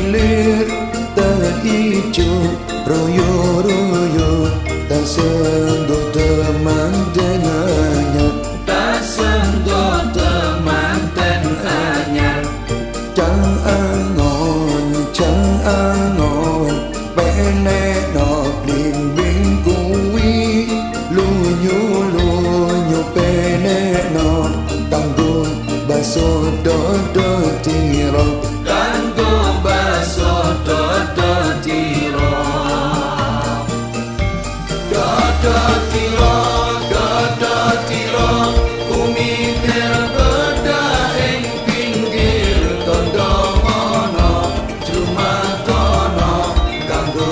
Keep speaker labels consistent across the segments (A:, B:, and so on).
A: milir tak ijo royo-royo tak sentuh teman dengannya
B: tak sentuh teman dan anyar
A: Cang angon penek no blimbing kuwi lunyu penek no kanggo baso dodo tiro
B: kanggo baso dodo tiro dodo tiro dodo tiro kumiter beda ing pinggir tondo mono cuma tono kanggo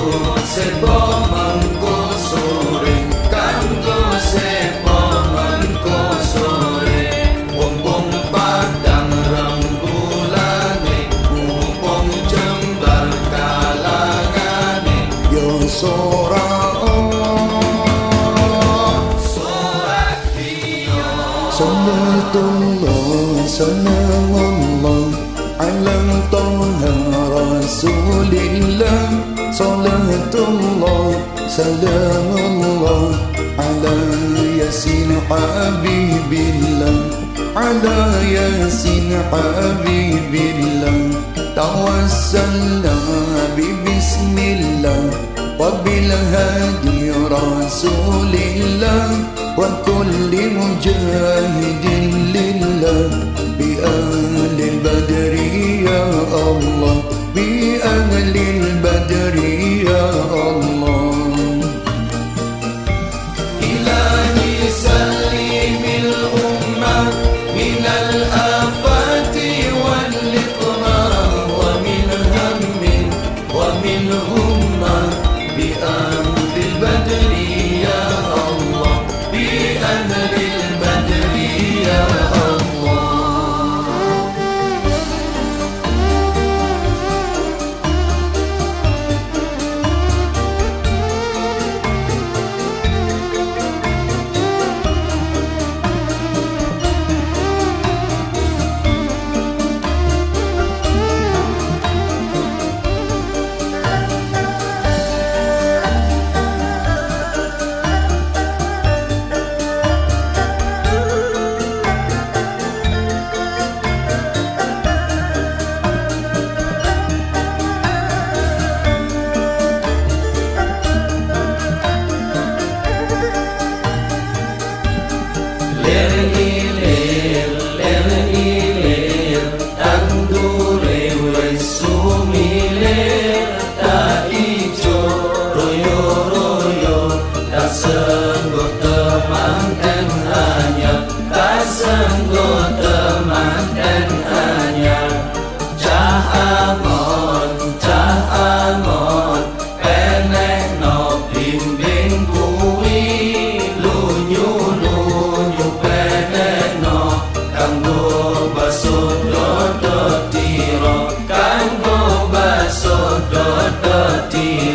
B: sepo mengko sore kanggo sepo mengko sore wong padang rembulane mumpung jembar kalangane
A: yo Sallallahu ala Taha Rasulillah Salatullah Salamullah ala Yasin Habibillah Ala Yasin Habibillah Tawassalna Bismillah وبالهادي رسول الله وكل مجاهد لله بأهل البدر يا الله بأهل البدر يا الله
B: إلهي سلم الأمة من الآفات والإطراء ومن هم ومن همة بأهل البدر يا الله بأهل البدر يا الله Kanggo baso dodo tiro